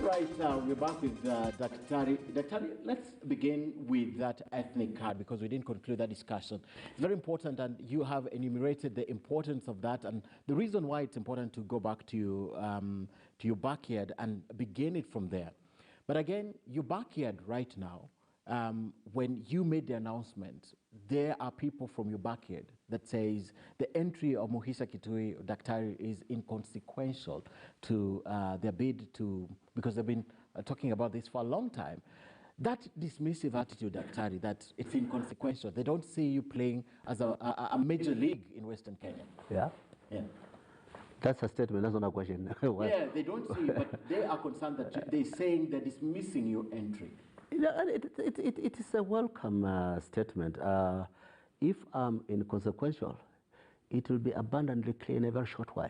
Right now, we're back with Daktari. Daktari, let's begin with that ethnic card because we didn't conclude that discussion. It's very important, and you have enumerated the importance of that and the reason why it's important to go back to your backyard and begin it from there. But again, your backyard right now, when you made the announcement, there are people from your backyard that says the entry of Mukhisa Kituyi, Daktari, is inconsequential to their bid to, because they've been talking about this for a long time. That dismissive attitude, Daktari, that it's inconsequential. They don't see you playing as a major league in Western Kenya. Yeah? Yeah. That's a statement, that's not a question. Yeah, they don't see you, but they are concerned that they're saying they're dismissing your entry. It is a welcome statement. If I'm inconsequential, it will be abundantly clear in a very short while.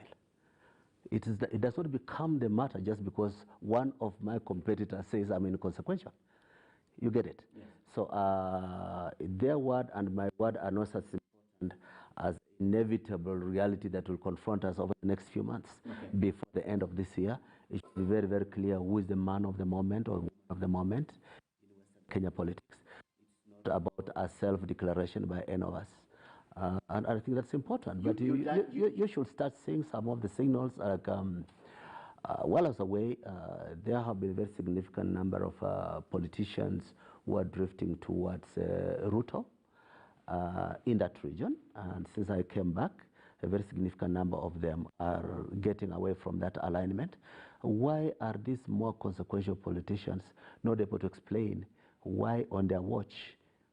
It does not become the matter just because one of my competitors says I'm inconsequential. You get it? Yes. So their word and my word are not as important as inevitable reality that will confront us over the next few months. Okay. Before the end of this year, it should be very, very clear who is the man of the moment or woman of the moment in Western Kenya politics. It's not about a self-declaration by any of us. And I think that's important. But you should start seeing some of the signals like well as away. There have been a very significant number of politicians who are drifting towards Ruto in that region. And since I came back, a very significant number of them are getting away from that alignment. Why are these more consequential politicians not able to explain why on their watch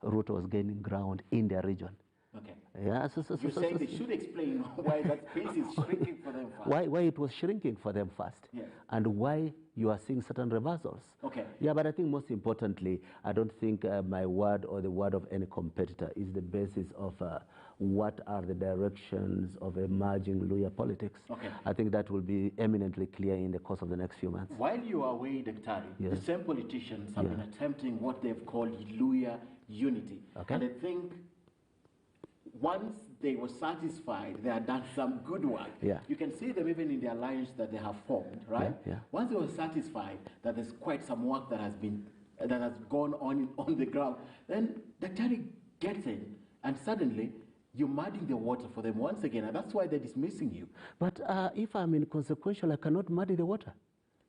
Ruto was gaining ground in their region? Okay. Yeah, You're saying they should explain why that space is shrinking for them fast. Why it was shrinking for them fast. Yes. And why you are seeing certain reversals. Okay. Yeah, but I think most importantly, I don't think my word or the word of any competitor is the basis of what are the directions of emerging Luya politics. Okay. I think that will be eminently clear in the course of the next few months. While you are away, Daktari, yes, the same politicians have been attempting what they've called Luya unity. Okay. And I think once they were satisfied, they had done some good work. Yeah. You can see them even in the alliance that they have formed, right? Yeah, yeah. Once they were satisfied that there's quite some work that has gone on the ground, then Daktari gets in, and suddenly you're muddying the water for them once again, and that's why they're dismissing you. But if I'm inconsequential, I cannot muddy the water.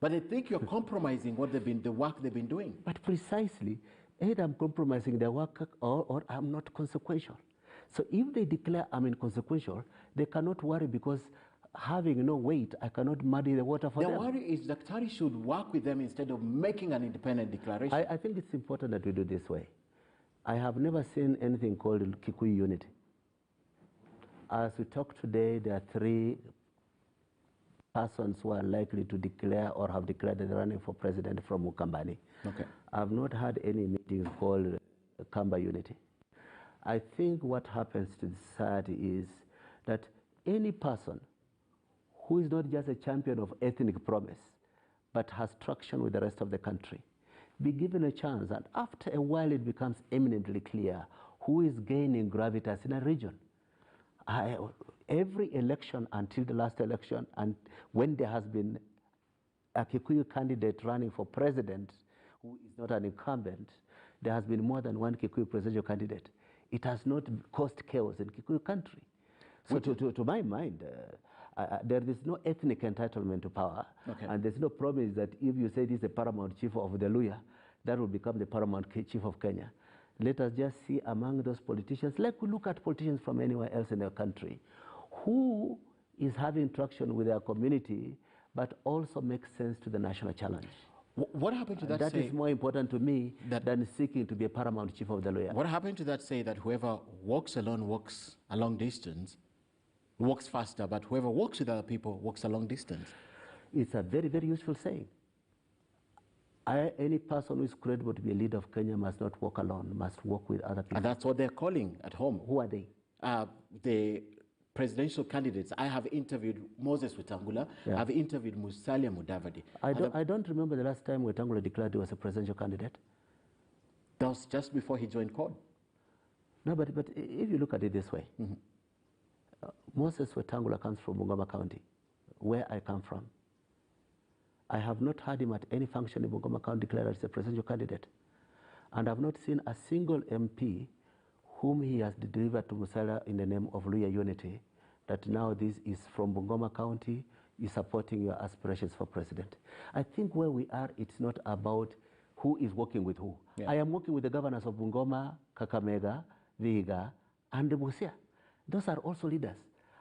But I think you're compromising the work they've been doing. But precisely, either I'm compromising their work or I'm not consequential. So if they declare I'm inconsequential, they cannot worry because having no weight, I cannot muddy the water for them. The worry is Daktari should work with them instead of making an independent declaration. I think it's important that we do this way. I have never seen anything called Kikuyu unity. As we talk today, there are 3 persons who are likely to declare or have declared that they're running for president from Ukambani. Okay. I've not had any meetings called Kamba unity. I think what happens to the society is that any person who is not just a champion of ethnic promise, but has traction with the rest of the country, be given a chance, and after a while it becomes eminently clear who is gaining gravitas in a region. Every election until the last election, and when there has been a Kikuyu candidate running for president who is not an incumbent, there has been more than one Kikuyu presidential candidate. It has not caused chaos in Kikuyu country. So to my mind, there is no ethnic entitlement to power. Okay. And there's no promise that if you say this is the paramount chief of the Luya, that will become the paramount chief of Kenya. Let us just see among those politicians, like we look at politicians from anywhere else in the country, who is having traction with their community, but also makes sense to the national challenge. What happened to that? That is more important to me than seeking to be a paramount chief of the Luya. What happened to that say that whoever walks alone walks a long distance, walks faster, but whoever walks with other people walks a long distance? It's a very, very useful saying. Any person who is credible to be a leader of Kenya must not walk alone, must walk with other people. And that's what they're calling at home. Who are they? The presidential candidates. I have interviewed Moses Wetangula. Yeah. I've interviewed Musalia Mudavadi. I don't remember the last time Wetangula declared he was a presidential candidate. That was just before he joined CORD. No, but if you look at it this way, Moses Wetangula comes from Bungoma County, where I come from. I have not heard him at any function in Bungoma County declared as a presidential candidate. And I've not seen a single MP whom he has delivered to Musalia in the name of Luya Unity, that now this is from Bungoma County, is supporting your aspirations for president. I think where we are, it's not about who is working with who. Yeah. I am working with the governors of Bungoma, Kakamega, Vihiga, and Busia. Those are also leaders.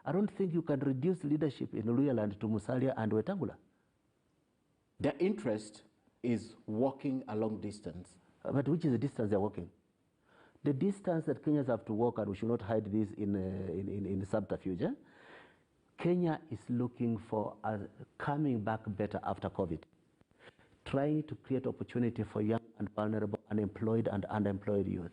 I don't think you can reduce leadership in Luyaland to Musalia and Wetangula. Their interest is walking a long distance. But which is the distance they're walking? The distance that Kenyans have to walk, and we should not hide this in subterfuge. Kenya is looking for coming back better after COVID, trying to create opportunity for young and vulnerable, unemployed and underemployed youth,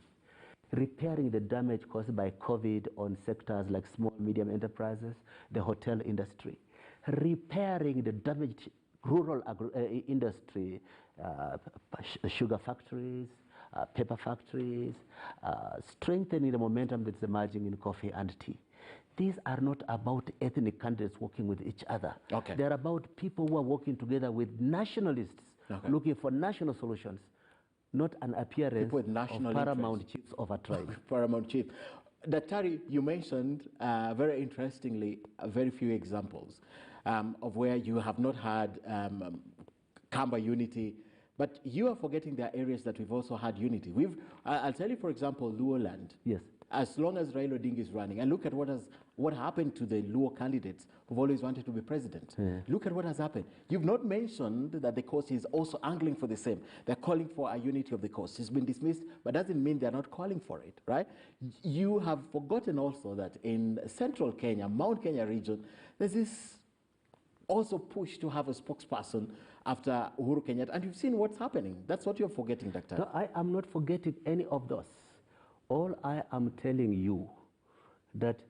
repairing the damage caused by COVID on sectors like small, medium enterprises, the hotel industry, repairing the damaged rural industry, sugar factories, paper factories, strengthening the momentum that's emerging in coffee and tea. These are not about ethnic candidates working with each other. Okay. They're about people who are working together with nationalists, okay, looking for national solutions, not an appearance of paramount chiefs of a tribe. Paramount chief. Daktari, you mentioned, very interestingly, very few examples of where you have not had Kamba unity, but you are forgetting there are areas that we've also had unity. I'll tell you, for example, Luo land. Yes. As long as Raila Odinga is running, and look at what happened to the Luo candidates who've always wanted to be president. Yeah. Look at what has happened. You've not mentioned that the coast is also angling for the same. They're calling for a unity of the coast. It's been dismissed, but doesn't mean they're not calling for it, right? You have forgotten also that in central Kenya, Mount Kenya region, there's this also push to have a spokesperson after Uhuru Kenyatta, and you've seen what's happening. That's what you're forgetting, Doctor. No, I am not forgetting any of those. All I am telling you that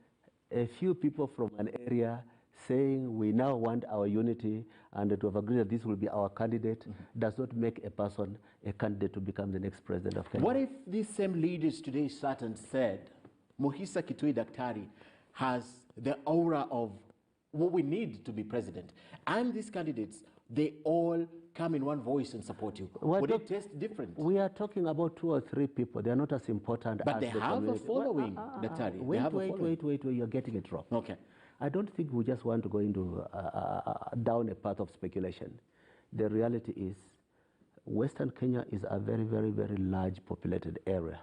a few people from an area saying we now want our unity and to have agreed that this will be our candidate does not make a person a candidate to become the next president of Kenya. What if these same leaders today sat and said, Mukhisa Kituyi Daktari has the aura of what we need to be president, and these candidates, they all come in one voice and support you? Would it taste different? We are talking about 2 or 3 people. They are not as important but as they have a following, Daktari. Wait, you're getting it wrong. Okay. I don't think we just want to go into down a path of speculation. The reality is, Western Kenya is a very, very, very large populated area.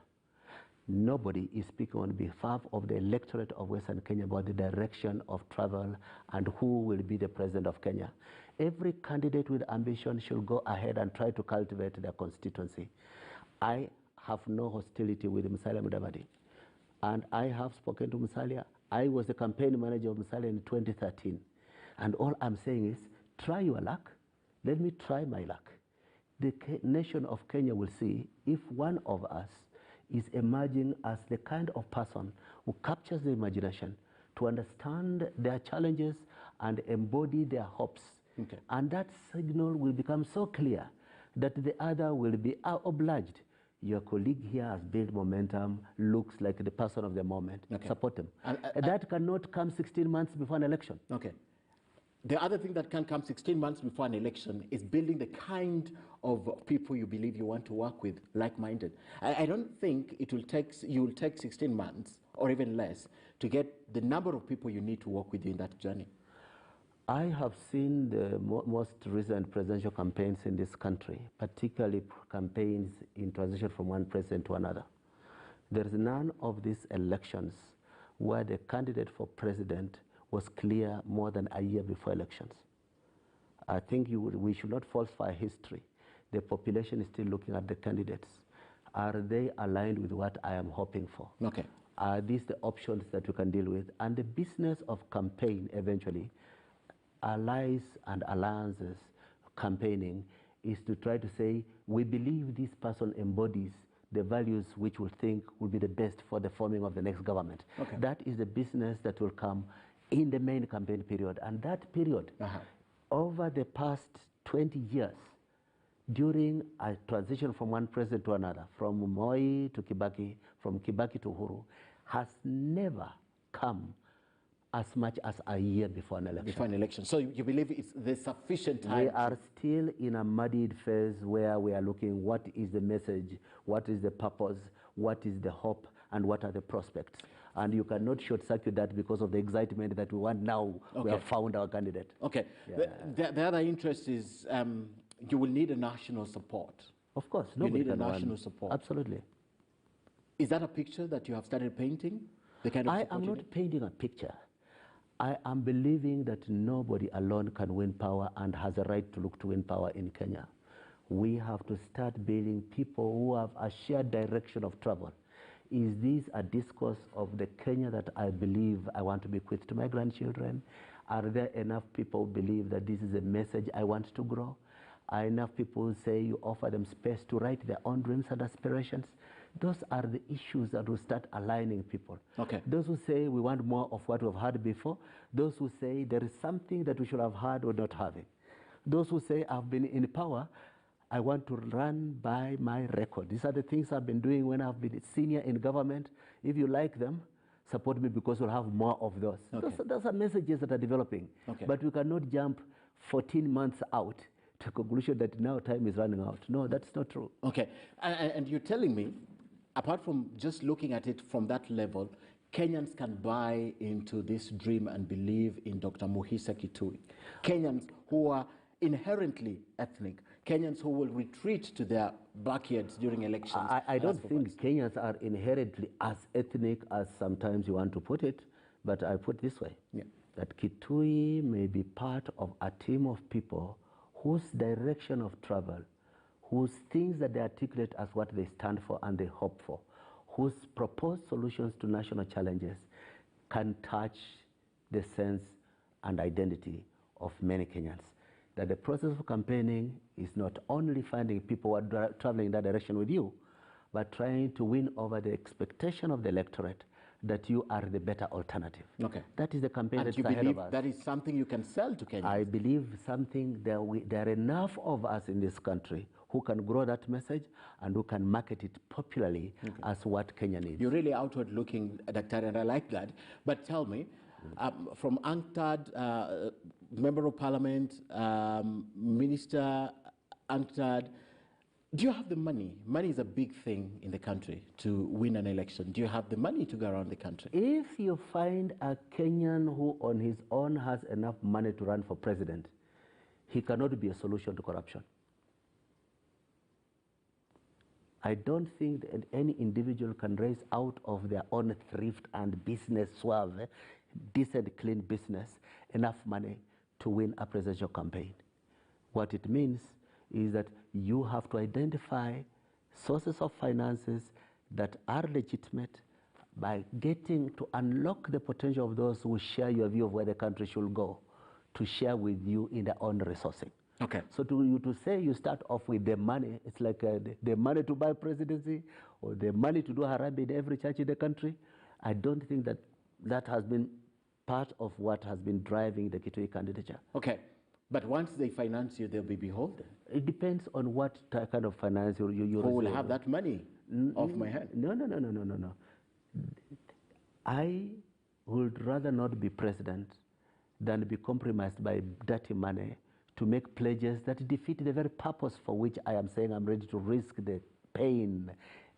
Nobody is speaking on behalf of the electorate of Western Kenya about the direction of travel and who will be the president of Kenya. Every candidate with ambition should go ahead and try to cultivate their constituency. I have no hostility with Musalia Mudavadi, and I have spoken to Musalia. I was the campaign manager of Musalia in 2013, and all I'm saying is, try your luck. Let me try my luck. The nation of Kenya will see if one of us is emerging as the kind of person who captures the imagination to understand their challenges and embody their hopes. Okay. And that signal will become so clear that the other will be obliged. Your colleague here has built momentum, looks like the person of the moment. Okay. Support him. That cannot come 16 months before an election. Okay. The other thing that can come 16 months before an election is building the kind of people you believe you want to work with, like-minded. I don't think you'll take 16 months or even less to get the number of people you need to work with you in that journey. I have seen the most recent presidential campaigns in this country, particularly campaigns in transition from one president to another. There is none of these elections where the candidate for president was clear more than a year before elections. I think we should not falsify history. The population is still looking at the candidates. Are they aligned with what I am hoping for? Okay. Are these the options that we can deal with? And the business of campaign eventually, allies and alliances campaigning, is to try to say, we believe this person embodies the values which we think will be the best for the forming of the next government. Okay. That is the business that will come in the main campaign period. And that period, over the past 20 years, during a transition from one president to another, from Moi to Kibaki, from Kibaki to Uhuru, has never come as much as a year before an election. Before an election. So you believe there's sufficient time? We are still in a muddied phase where we are looking what is the message, what is the purpose, what is the hope, and what are the prospects. And you cannot short-circuit that because of the excitement that we want now. Okay. We have found our candidate. Okay. Yeah. The other interest is you will need a national support. Of course. You need a national support. Absolutely. Is that a picture that you have started painting? The kind of I am not painting a picture. I am believing that nobody alone can win power and has a right to look to win power in Kenya. We have to start building people who have a shared direction of travel. Is this a discourse of the Kenya that I believe I want to bequeath to my grandchildren? Are there enough people who believe that this is a message I want to grow? Are enough people who say you offer them space to write their own dreams and aspirations? Those are the issues that will start aligning people. Okay. Those who say we want more of what we've had before. Those who say there is something that we should have had or not having. Those who say I've been in power, I want to run by my record. These are the things I've been doing when I've been senior in government. If you like them, support me because we'll have more of those. Okay. Those are messages that are developing. Okay. But we cannot jump 14 months out to conclusion that now time is running out. No, that's not true. Okay. And you're telling me, apart from just looking at it from that level, Kenyans can buy into this dream and believe in Dr. Mukhisa Kituyi. Kenyans who are inherently ethnic, Kenyans who will retreat to their backyards during elections. I don't think Kenyans are inherently as ethnic as sometimes you want to put it, but I put it this way, that Kituyi may be part of a team of people whose direction of travel, whose things that they articulate as what they stand for and they hope for, whose proposed solutions to national challenges can touch the sense and identity of many Kenyans. That the process of campaigning is not only finding people who are traveling in that direction with you, but trying to win over the expectation of the electorate that you are the better alternative. Okay. That is the campaign that's ahead of us. That is something you can sell to Kenyans? I believe something there are enough of us in this country who can grow that message and who can market it popularly as what Kenya needs. You're really outward looking, Dr. and I like that. But tell me, from UNCTAD, Member of Parliament, Minister, UNCTAD, do you have the money? Money is a big thing in the country to win an election. Do you have the money to go around the country? If you find a Kenyan who on his own has enough money to run for president, he cannot be a solution to corruption. I don't think that any individual can raise out of their own thrift and business suave, decent, clean business, enough money to win a presidential campaign. What it means is that you have to identify sources of finances that are legitimate by getting to unlock the potential of those who share your view of where the country should go, to share with you in their own resourcing. Okay. So to say you start off with the money, it's like the money to buy presidency or the money to do harambe in every church in the country. I don't think that that has been part of what has been driving the Kituyi candidature. Okay. But once they finance you, they'll be beholden. It depends on what kind of finance you Who will have that money off my head? No. I would rather not be president than be compromised by dirty money to make pledges that defeat the very purpose for which I am saying I'm ready to risk the pain,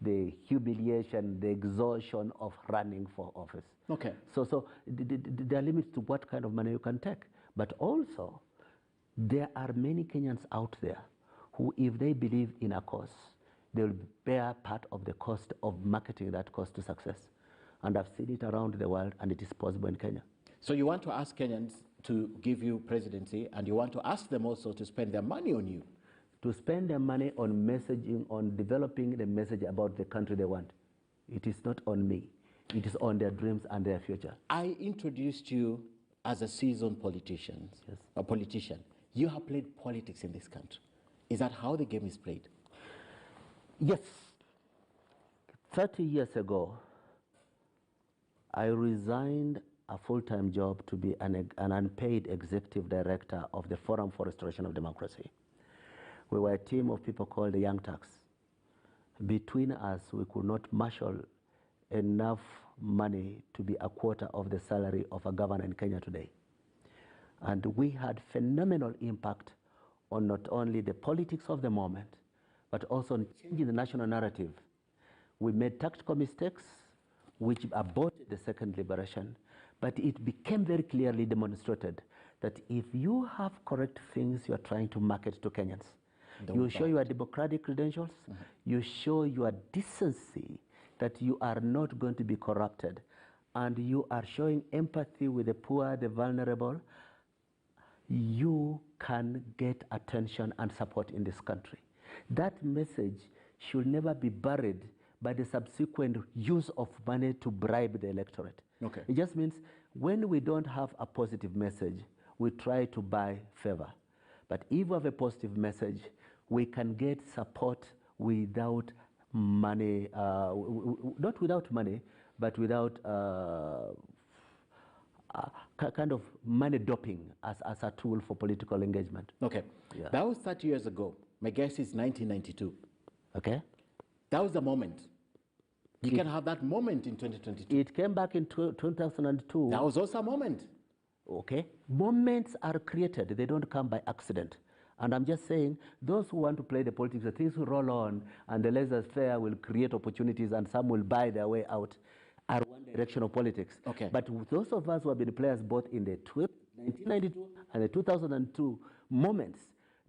the humiliation, the exhaustion of running for office. Okay. So there are limits to what kind of money you can take. But also, there are many Kenyans out there who, if they believe in a cause, they will bear part of the cost of marketing that cause to success. And I've seen it around the world, and it is possible in Kenya. So you want to ask Kenyans to give you presidency, and you want to ask them also to spend their money on you? To spend their money on messaging, on developing the message about the country they want. It is not on me. It is on their dreams and their future. I introduced you as a seasoned politician. Yes. A politician. You have played politics in this country. Is that how the game is played? Yes. 30 years ago, I resigned a full-time job to be an unpaid executive director of the Forum for Restoration of Democracy. We were a team of people called the Young Turks. Between us, we could not marshal enough money to be a quarter of the salary of a governor in Kenya today. And we had phenomenal impact on not only the politics of the moment, but also on changing the national narrative. We made tactical mistakes, which aborted the second liberation, but it became very clearly demonstrated that if you have correct things you're trying to market to Kenyans, you show your democratic credentials, you show your decency, that you are not going to be corrupted, and you are showing empathy with the poor, the vulnerable, you can get attention and support in this country. That message should never be buried by the subsequent use of money to bribe the electorate. Okay. It just means when we don't have a positive message, we try to buy favor. But if we have a positive message, we can get support without money, not without money, but without kind of money doping as a tool for political engagement. Okay. Yeah. That was 30 years ago. My guess is 1992. Okay. That was the moment. You can have that moment in 2022. It came back in 2002. That was also a moment. Okay. Moments are created. They don't come by accident. And I'm just saying, those who want to play the politics, the things will roll on, and the laissez-faire will create opportunities, and some will buy their way out, are one direction of politics. Okay. But those of us who have been players both in the 1992 and the 2002 moments,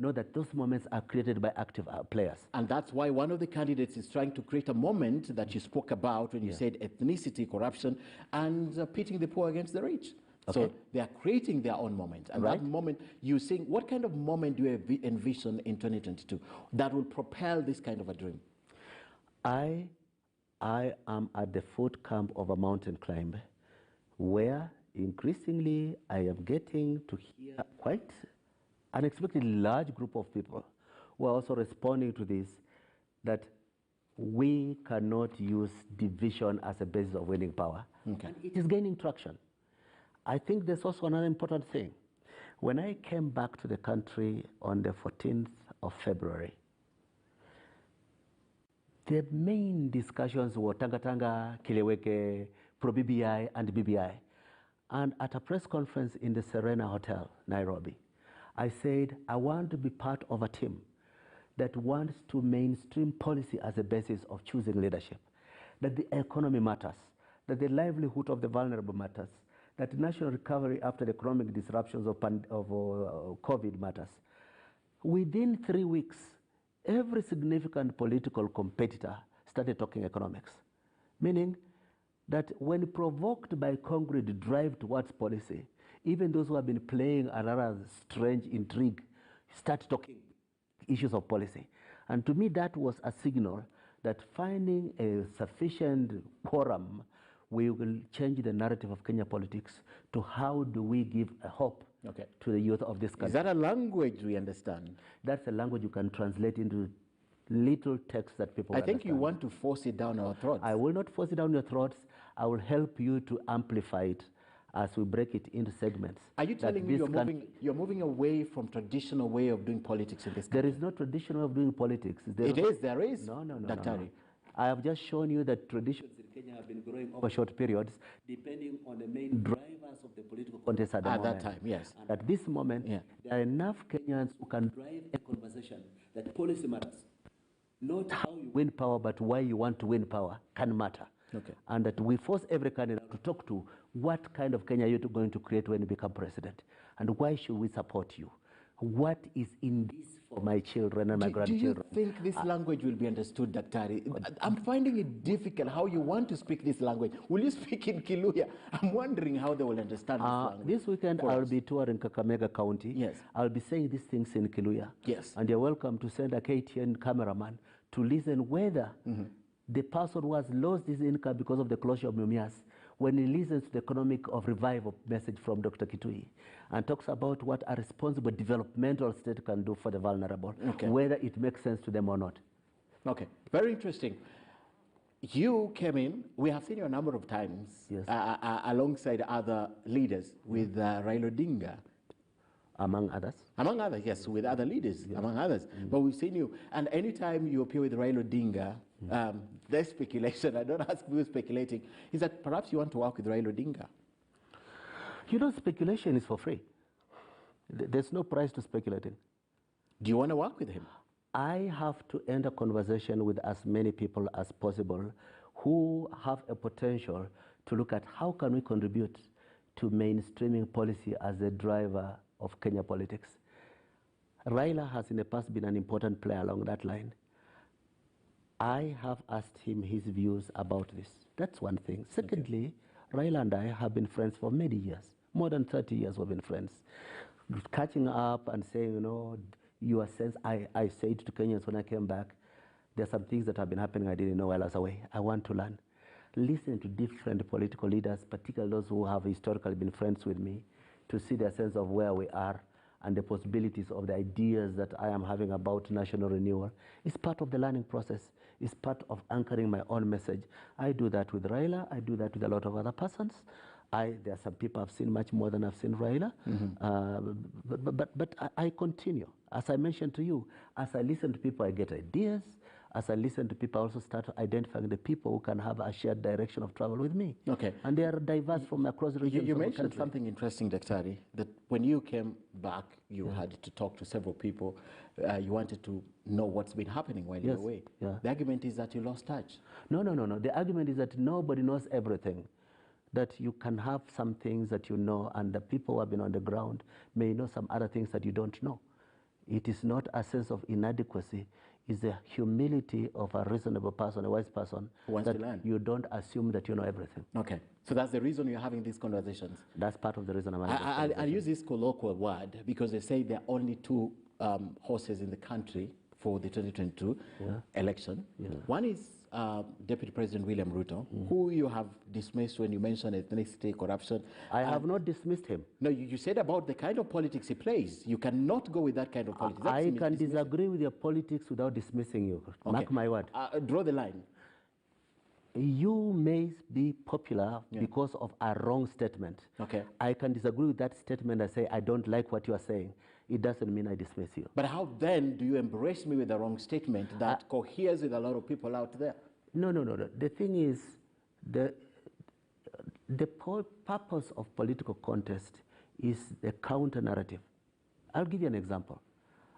know that those moments are created by active players. And that's why one of the candidates is trying to create a moment that you spoke about when you said ethnicity, corruption, and pitting the poor against the rich. Okay. So they are creating their own moment. And that moment, you think, what kind of moment do you envision in 2022 that will propel this kind of a dream? I am at the foot camp of a mountain climb where increasingly I am getting to hear quite unexpectedly large group of people who are also responding to this, that we cannot use division as a basis of winning power. Okay. And it is gaining traction. I think there's also another important thing. When I came back to the country on the 14th of February, the main discussions were Tanga, Kileweke, pro-BBI and BBI. And at a press conference in the Serena Hotel, Nairobi, I said, I want to be part of a team that wants to mainstream policy as a basis of choosing leadership, that the economy matters, that the livelihood of the vulnerable matters, that national recovery after the economic disruptions of COVID matters. Within 3 weeks, every significant political competitor started talking economics, meaning that when provoked by concrete drive towards policy, even those who have been playing another strange intrigue start talking issues of policy. And to me, that was a signal that finding a sufficient quorum, we will change the narrative of Kenya politics to how do we give a hope to the youth of this country. Is that a language we understand? That's a language you can translate into little text that people understand. I think you want to force it down our throats. I will not force it down your throats. I will help you to amplify it as we break it into segments. Are you telling me you're moving away from traditional way of doing politics in this country? There is no traditional way of doing politics. There is. No, Dr. No. I have just shown you that traditions in Kenya have been growing over short periods, depending on the main drivers of the political contest at the moment. At that time, yes. And at this moment, there are enough Kenyans who can drive a conversation that policy matters. Not how you win power, but why you want to win power can matter. Okay. And that we force every candidate to talk to what kind of Kenya you're going to create when you become president, and why should we support you? What is in this for my children and my grandchildren? Do you think this language will be understood, Daktari? I'm finding it difficult how you want to speak this language. Will you speak in Kiluya? I'm wondering how they will understand this language. This weekend, I'll be touring Kakamega County. Yes. I'll be saying these things in Kiluya. Yes. And you're welcome to send a KTN cameraman to listen whether the person who has lost his income because of the closure of Mumias, when he listens to the economic of revival message from Dr. Kituyi and talks about what a responsible developmental state can do for the vulnerable, whether it makes sense to them or not. Okay, very interesting. You came in, we have seen you a number of times alongside other leaders with Raila Odinga. Among others? Among others, yes, with other leaders, among others. But we've seen you, and anytime you appear with Raila Odinga, there's speculation, I don't ask who's speculating, is that perhaps you want to work with Raila Odinga. You know, speculation is for free. There's no price to speculating. Do you want to work with him? I have to end a conversation with as many people as possible who have a potential to look at how can we contribute to mainstreaming policy as a driver of Kenya politics. Raila has in the past been an important player along that line. I have asked him his views about this. That's one thing. Secondly, Raila and I have been friends for many years. More than 30 years we've been friends. Catching up and saying, you know, your sense, I said to Kenyans when I came back, there's some things that have been happening I didn't know while I was away. I want to learn. Listen to different political leaders, particularly those who have historically been friends with me, to see their sense of where we are and the possibilities of the ideas that I am having about national renewal. It's part of the learning process. It's part of anchoring my own message. I do that with Raila. I do that with a lot of other persons. There are some people I've seen much more than I've seen Raila. But I continue. As I mentioned to you, as I listen to people, I get ideas. As I listen to people, I also start identifying the people who can have a shared direction of travel with me. Okay. And they are diverse from across regions. You mentioned something interesting, Daktari, that when you came back, you had to talk to several people. You wanted to know what's been happening while you were away. Yeah. The argument is that you lost touch. No. The argument is that nobody knows everything. That you can have some things that you know, and the people who have been on the ground may know some other things that you don't know. It is not a sense of inadequacy. It's the humility of a reasonable person, a wise person, who wants to learn. You don't assume that you know everything. Okay. So that's the reason you're having these conversations. That's part of the reason I'm having these conversations. I use this colloquial word because they say there are only two horses in the country for the 2022 election. Yeah. One is Deputy President William Ruto, who you have dismissed when you mentioned ethnicity, corruption. I have not dismissed him. No, you said about the kind of politics he plays. You cannot go with that kind of politics. I can disagree with your politics without dismissing you. Okay. Mark my word. Draw the line. You may be popular because of a wrong statement. Okay. I can disagree with that statement and say, I don't like what you are saying. It doesn't mean I dismiss you. But how then do you embrace me with a wrong statement that coheres with a lot of people out there? No. The thing is, the purpose of political contest is the counter narrative. I'll give you an example.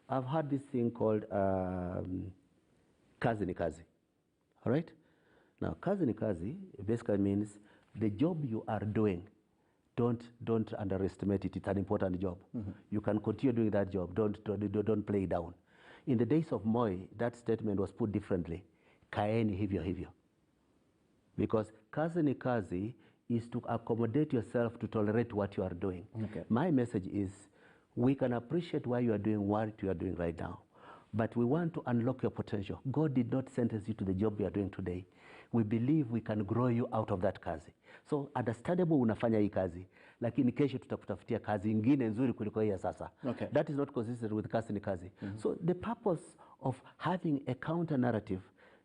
I've had this thing called kazi ni kazi. All right? Now, kazi ni kazi basically means the job you are doing, don't underestimate it. It's an important job. You can continue doing that job. Don't play it down. In the days of Moi, that statement was put differently. Kaeni hivyo hivyo. Because kazi ni kazi is to accommodate yourself to tolerate what you are doing. Okay. My message is, we can appreciate why you are doing what you are doing right now, but we want to unlock your potential. God did not sentence you to the job you are doing today. We believe we can grow you out of that kazi. So understandable unafanya hii kazi, lakini kesho tutakutafutia kazi ingine nzuri kuliko hii ya sasa. Okay. That is not consistent with kazi ni kazi. So the purpose of having a counter narrative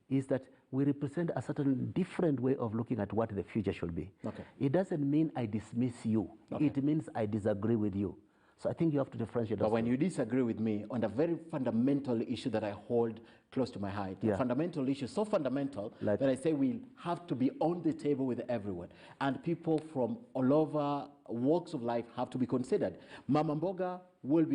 is that we represent a certain different way of looking at what the future should be. Okay. It doesn't mean I dismiss you. Okay. It means I disagree with you. So I think you have to differentiate. But when you disagree with me on a very fundamental issue that I hold close to my heart, a fundamental issue, so fundamental that I say we have to be on the table with everyone. And people from all over walks of life have to be considered. Mama Mboga will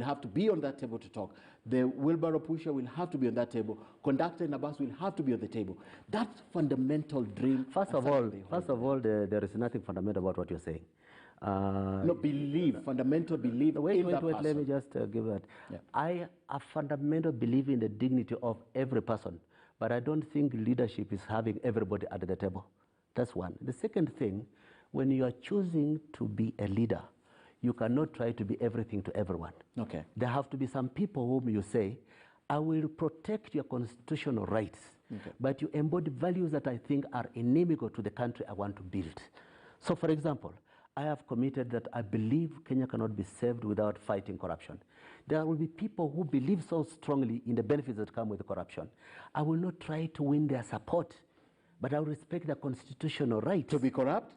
have to be on that table to talk. The wheelbarrow pusher will have to be on that table. Conductor in a bus will have to be on the table. That fundamental dream. First of all, there is nothing fundamental about what you're saying. Fundamental belief. Wait, let me just give that. Yeah. I fundamental believe in the dignity of every person, but I don't think leadership is having everybody at the table. That's one. The second thing, when you are choosing to be a leader, you cannot try to be everything to everyone. Okay. There have to be some people whom you say, I will protect your constitutional rights, but you embody values that I think are inimical to the country I want to build. So, for example, I have committed that I believe Kenya cannot be saved without fighting corruption. There will be people who believe so strongly in the benefits that come with corruption. I will not try to win their support, but I will respect their constitutional rights. To be corrupt?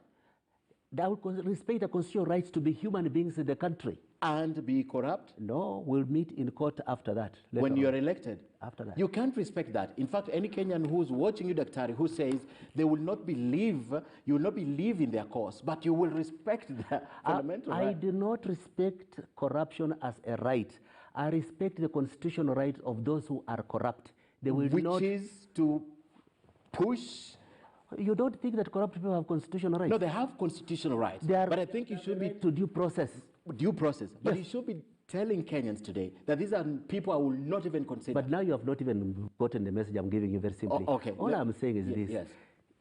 I will respect the constitutional rights to be human beings in the country. and be corrupt? No, we'll meet in court after that. When later you're on. elected? After that. You can't respect that. In fact, any Kenyan who's watching you, Daktari, who says they will not believe, you will not believe in their cause, but you will respect their fundamental I right. do not respect corruption as a right. I respect the constitutional rights of those who are corrupt. They will Which not. is to push. You don't think that corrupt people have constitutional rights? No, they have constitutional rights. But I think you should be to due process. due process. But Yes. you should be telling Kenyans today that these are people I will not even consider. But now you have not even gotten the message I'm giving you very simply. okay. All I'm saying is this. Yes.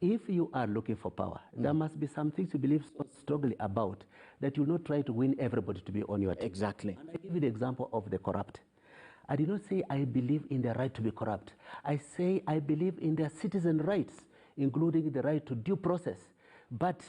If you are looking for power, there must be some things you believe so strongly about that you'll not try to win everybody to be on your team. Exactly. And I give you the example of the corrupt. I did not say I believe in the right to be corrupt. I say I believe in their citizen rights, including the right to due process. But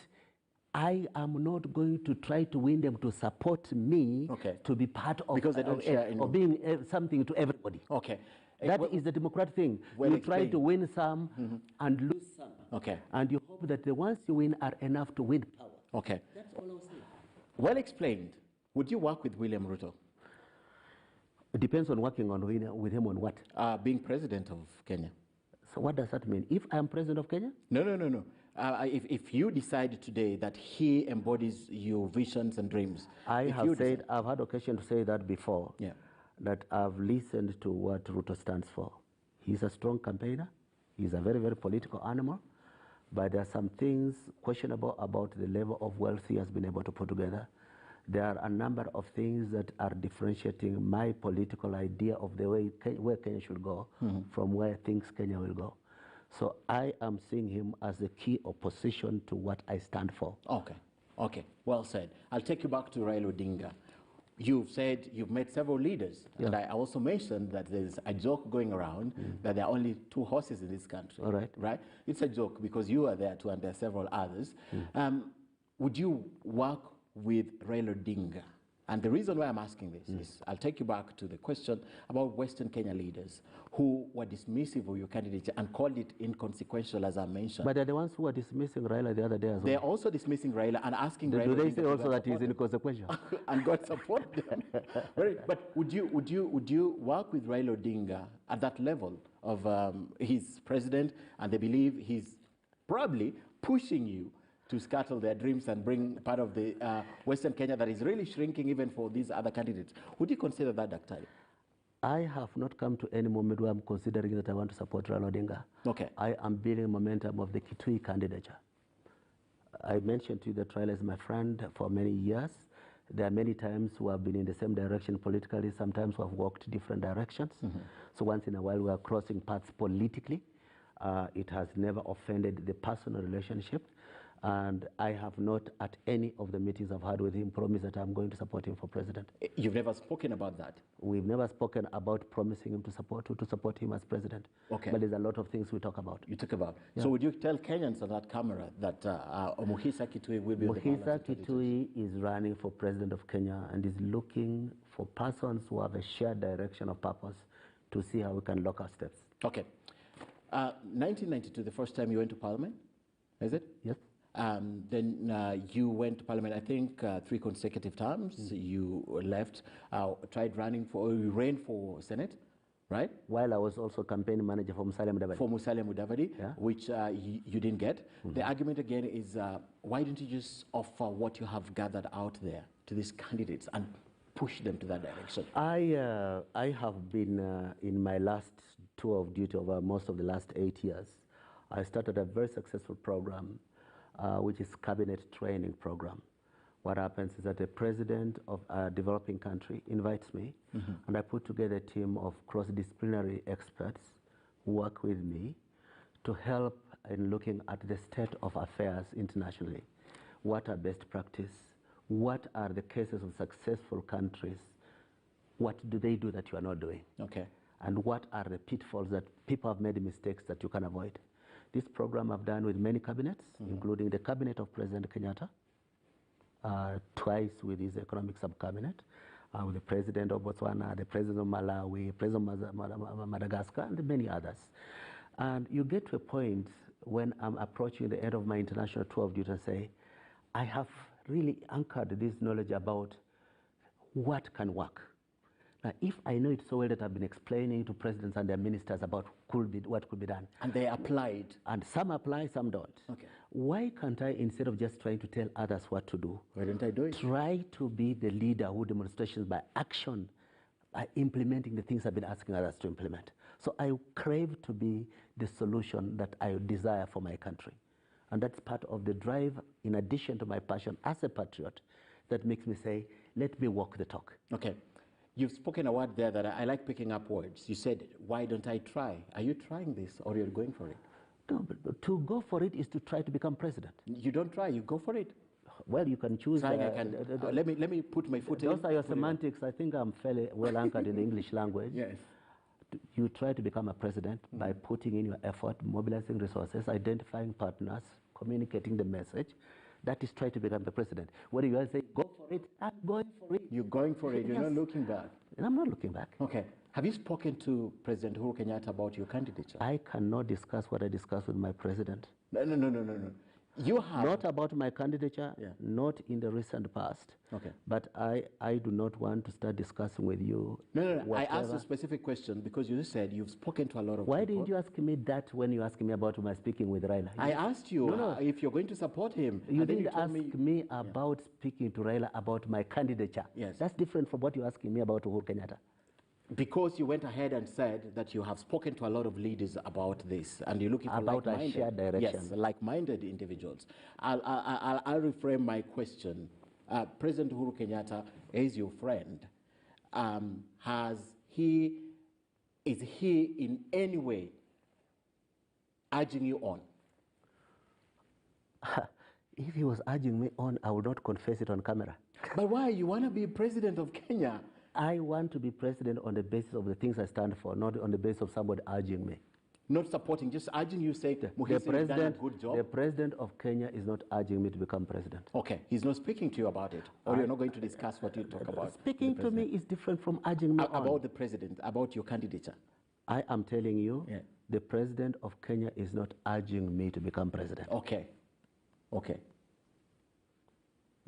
I am not going to try to win them to support me to be part of, Because they don't share of being something to everybody. Okay. That is the democratic thing. Well you try explained. to win some and lose some. Okay. And you hope that the ones you win are enough to win power. Okay. That's all I'm saying. Well explained. Would you work with William Ruto? It depends on working on with him on what. Being president of Kenya. So what does that mean? If I'm president of Kenya? No. If you decide today that he embodies your visions and dreams. I've had occasion to say that before. Yeah. That I've listened to what Ruto stands for. He's a strong campaigner. He's a very, very political animal. But there are some things questionable about the level of wealth he has been able to put together. There are a number of things that are differentiating my political idea of the way where Kenya should go from where things Kenya will go. So I am seeing him as the key opposition to what I stand for. Okay. Well said. I'll take you back to Raila Odinga. You've said you've met several leaders, and I also mentioned that there's a joke going around that there are only 2 horses in this country. All right. Right? It's a joke because you are there too, and there are several others. Would you work with Raila Odinga? And the reason why I'm asking this is I'll take you back to the question about Western Kenya leaders who were dismissive of your candidature and called it inconsequential, as I mentioned. But they're the ones who are dismissing Raila the other day as well. They're also dismissing Raila and asking Raila. Do they Odinga say to also go that he's support them? inconsequential? And God support them. But would you work with Raila Odinga at that level of he's president and they believe he's probably pushing you to scuttle their dreams and bring part of the Western Kenya that is really shrinking even for these other candidates? Would you consider that, Daktari? I have not come to any moment where I'm considering that I want to support Raila Odinga. Okay. I am building momentum of the Kituyi candidature. I mentioned to you that Raila is my friend for many years. There are many times we have been in the same direction politically. Sometimes we have walked different directions. So once in a while we are crossing paths politically. It has never offended the personal relationship. And I have not, at any of the meetings I've had with him, promised that I'm going to support him for president. You've never spoken about that? We've never spoken about promising him to support him as president. Okay. But there's a lot of things we talk about. You talk about. Yeah. So would you tell Kenyans on that camera that Mukhisa Kituyi will be Mukhisa Kituyi is running for president of Kenya and is looking for persons who have a shared direction of purpose to see how we can lock our steps. Okay. 1992, the first time you went to parliament, is it? Yes. Then you went to parliament, I think, 3 consecutive times. You left, tried running for, you ran for Senate, right? While I was also campaign manager for Musalia Mudavadi. For Musalia Mudavadi, Yeah. which you didn't get. The argument again is, why don't you just offer what you have gathered out there to these candidates and push them to that direction? I have been in my last tour of duty over most of the last 8 years. I started a very successful program which is cabinet training program. What happens is that the president of a developing country invites me, and I put together a team of cross-disciplinary experts who work with me to help in looking at the state of affairs internationally. What are best practice? What are the cases of successful countries? What do they do that you are not doing? Okay. And what are the pitfalls that people have made mistakes that you can avoid? This program I've done with many cabinets, including the cabinet of President Kenyatta, twice with his economic sub-cabinet, with the president of Botswana, the president of Malawi, president of Madagascar, and many others. And you get to a point when I'm approaching the end of my international tour of duty and say, I have really anchored this knowledge about what can work. Now, if I know it so well that I've been explaining to presidents and their ministers about what could be done. And they applied. And some apply, some don't. Okay. Why can't I, instead of just trying to tell others what to do, Why don't I do it? try to be the leader who demonstrations by action, by implementing the things I've been asking others to implement. So I crave to be the solution that I desire for my country. And that's part of the drive, in addition to my passion as a patriot, that makes me say, let me walk the talk. Okay. You've spoken a word there that I like picking up words. You said, why don't I try? Are you trying this or you're going for it? No, but to go for it is to try to become president. You don't try, you go for it. Well, you can choose. Trying, let me put my foot in. Those are your semantics. I think I'm fairly well anchored in the English language. Yes. You try to become a president by putting in your effort, mobilizing resources, identifying partners, communicating the message. That is try to become the president. What do you guys say? Go for it. I'm going for it. You're going for it. You're Yes. not looking back. And I'm not looking back. Okay. Have you spoken to President Uhuru Kenyatta about your candidature? I cannot discuss what I discuss with my president. No. You have. Not about my candidature, Yeah. not in the recent past. Okay. But I do not want to start discussing with you. No. I whatever. asked a specific question because you said you've spoken to a lot of Why people. didn't you ask me that when you asked me about my speaking with Raila? I asked you No. if you're going to support him. You and then didn't told ask me about speaking to Raila about my candidature. Yes. That's different from what you're asking me about Uhuru Kenyatta. Because you went ahead and said that you have spoken to a lot of leaders about this, and you're looking for About a like-minded, shared direction. yes, like-minded individuals. I'll reframe my question. President Uhuru Kenyatta is your friend. Is he in any way urging you on? If he was urging me on, I would not confess it on camera. But why? You want to be president of Kenya? I want to be president on the basis of the things I stand for, not on the basis of somebody urging me. Not supporting, just urging you, saying, Mukhisa, you've done a good job. The president of Kenya is not urging me to become president. Okay, he's not speaking to you about it, or you're not going to discuss what you talk about. Speaking to me is different from urging me on. About the president, about your candidature. I am telling you, Yeah. the president of Kenya is not urging me to become president. Okay.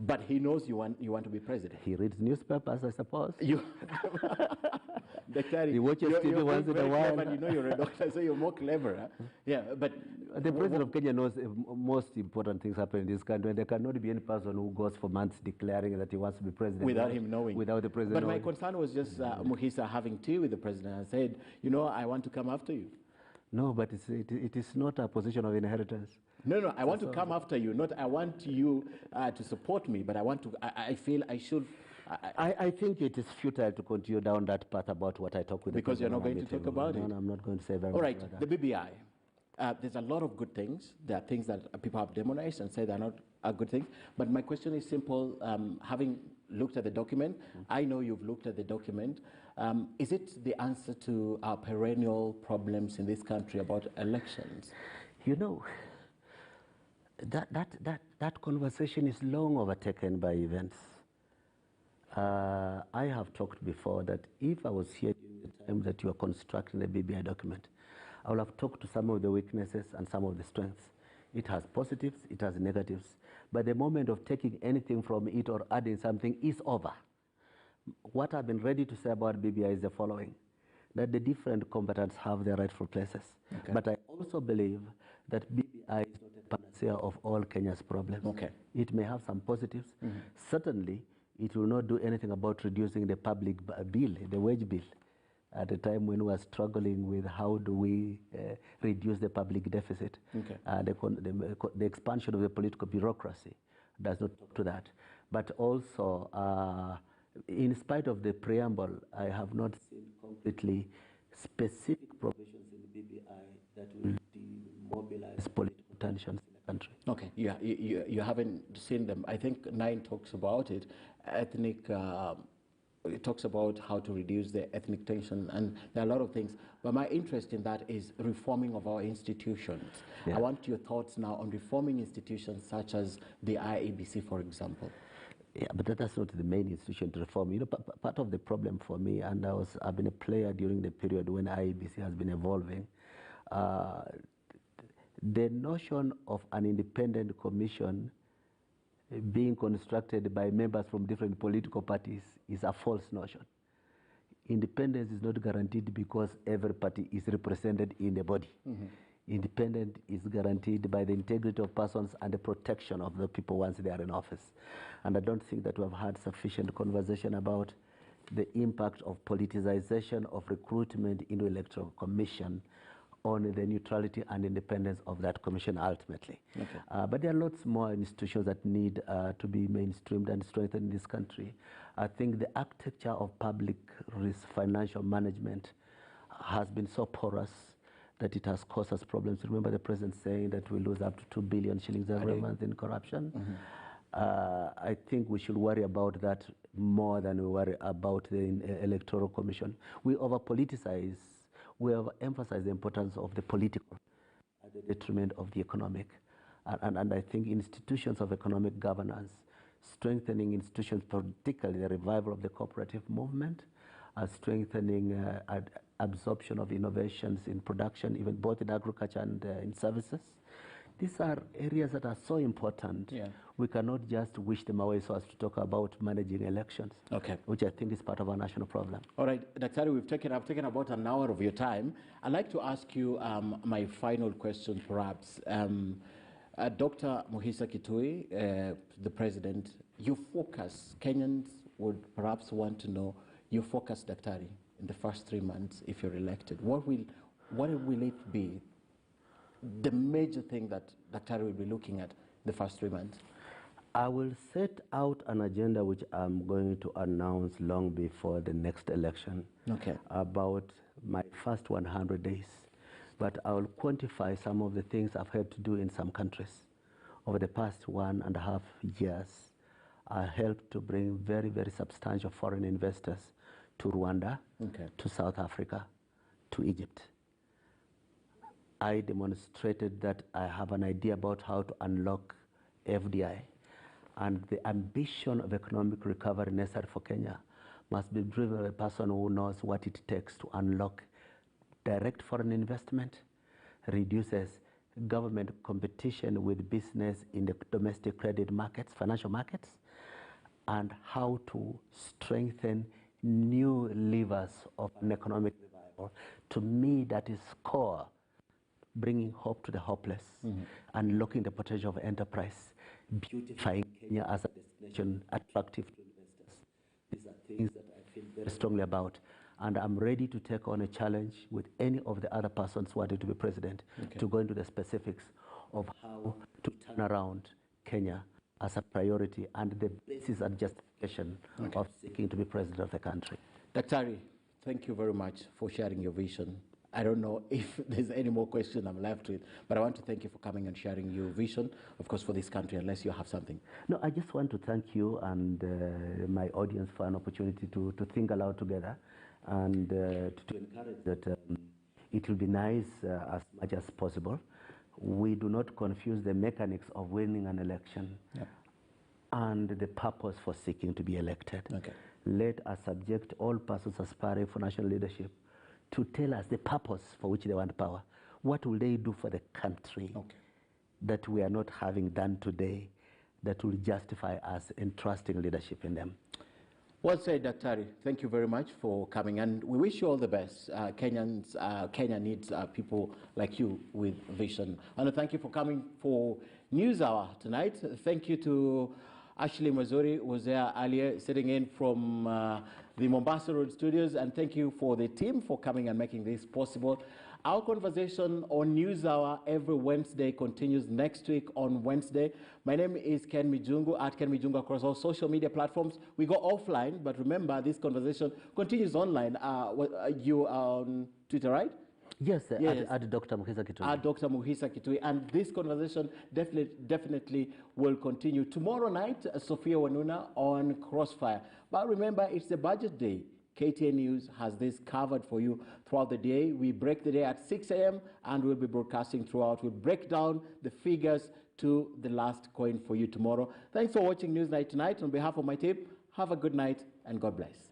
But he knows you want to be president. He reads newspapers, I suppose. You, He watches TV once in a while. And you know you're a doctor, so you're more clever. Huh? Yeah, but The president of Kenya knows most important things happen in this country, and there cannot be any person who goes for months declaring that he wants to be president without him knowing. Without the president But my knowing. concern was just Mukhisa having tea with the president and said, I want to come after you. No, but it is not a position of inheritance. No, I want to come after you. Not I want you to support me, but I feel I should. I think it is futile to continue down that path about what I talk with Because the you're not president going to talk about it. No, I'm not going to say very All much right, about the that. BBI. There's a lot of good things. There are things that people have demonized and say they're not good things. But my question is simple. Having looked at the document, I know you've looked at the document. Is it the answer to our perennial problems in this country about elections? That conversation is long overtaken by events. I have talked before that if I was here during the time that you are constructing the BBI document, I would have talked to some of the weaknesses and some of the strengths. It has positives, it has negatives. But the moment of taking anything from it or adding something is over. What I've been ready to say about BBI is the following, that the different combatants have their rightful places. Okay. But I also believe that BBI is not a panacea of all Kenya's problems. Okay. It may have some positives. Certainly, it will not do anything about reducing the public bill, the wage bill, at a time when we are struggling with how do we reduce the public deficit. Okay. The expansion of the political bureaucracy does not talk to that. But also, in spite of the preamble, I have not seen completely specific provisions in the BBI that will demobilize political tensions in the country. Okay, you haven't seen them. I think 9 talks about it. It talks about how to reduce the ethnic tension, and there are a lot of things. But my interest in that is reforming of our institutions. Yeah. I want your thoughts now on reforming institutions such as the IEBC, for example. Yeah, but that's not the main institution to reform. Part of the problem for me, and I've been a player during the period when IEBC has been evolving, the notion of an independent commission being constructed by members from different political parties is a false notion. Independence is not guaranteed because every party is represented in the body. Independence is guaranteed by the integrity of persons and the protection of the people once they are in office. And I don't think that we have had sufficient conversation about the impact of politicization of recruitment into electoral commission on the neutrality and independence of that commission ultimately. But there are lots more institutions that need to be mainstreamed and strengthened in this country. I think the architecture of public risk financial management has been so porous that it has caused us problems. Remember the president saying that we lose up to 2 billion shillings every month in corruption? I think we should worry about that more than we worry about the electoral commission. We over-politicize, we over-emphasize the importance of the political at the detriment of the economic. And I think institutions of economic governance, strengthening institutions, particularly the revival of the cooperative movement, strengthening absorption of innovations in production, even both in agriculture and in services. These are areas that are so important. We cannot just wish them away so as to talk about managing elections, which I think is part of our national problem. All right, Dr. I've taken about an hour of your time. I'd like to ask you my final question, perhaps. Dr. Mukhisa Kituyi, the president, your focus, Kenyans would perhaps want to know your focus, Daktari, in the first 3 months if you're elected. What will it be? The major thing that Daktari will be looking at the first 3 months? I will set out an agenda which I'm going to announce long before the next election about my first 100 days. But I will quantify some of the things I've had to do in some countries. Over the past 1.5 years, I helped to bring very, very substantial foreign investors to Rwanda, to South Africa, to Egypt. I demonstrated that I have an idea about how to unlock FDI, and the ambition of economic recovery necessary for Kenya must be driven by a person who knows what it takes to unlock direct foreign investment, reduces government competition with business in the domestic credit markets, financial markets, and how to strengthen new levers of an economic revival. To me, that is core. Bringing hope to the hopeless, unlocking the potential of enterprise, beautifying Kenya as a destination attractive to investors. These are things that I feel very strongly about, and I'm ready to take on a challenge with any of the other persons wanting to be president to go into the specifics of how to turn around Kenya as a priority and the basis and justification of seeking to be president of the country. Daktari, thank you very much for sharing your vision. I don't know if there's any more question I'm left with, but I want to thank you for coming and sharing your vision, of course, for this country, unless you have something. No, I just want to thank you and my audience for an opportunity to think aloud together and to encourage that it will be nice as much as possible. We do not confuse the mechanics of winning an election and the purpose for seeking to be elected. Let us subject all persons aspiring for national leadership to tell us the purpose for which they want power. What will they do for the country that we are not having done today that will justify us entrusting leadership in them? Well said, Daktari. Thank you very much for coming, and we wish you all the best. Kenya needs people like you with vision. And thank you for coming for News Hour tonight. Thank you to Ashley Mazuri, who was there earlier, sitting in from the Mombasa Road studios, and thank you for the team for coming and making this possible. Our conversation on News Hour every Wednesday continues next week on Wednesday. My name is Ken Mijungu, at Ken Mijungu across all social media platforms. We go offline, but remember, this conversation continues online. You are on Twitter, right? Yes, at Dr. Mukhisa Kituyi. At Dr. Mukhisa Kituyi. And this conversation definitely will continue. Tomorrow night, Sophia Wanuna on Crossfire. But remember, it's the budget day. KTN News has this covered for you throughout the day. We break the day at 6 a.m. and we'll be broadcasting throughout. We'll break down the figures to the last coin for you tomorrow. Thanks for watching Newsnight tonight. On behalf of my team, have a good night and God bless.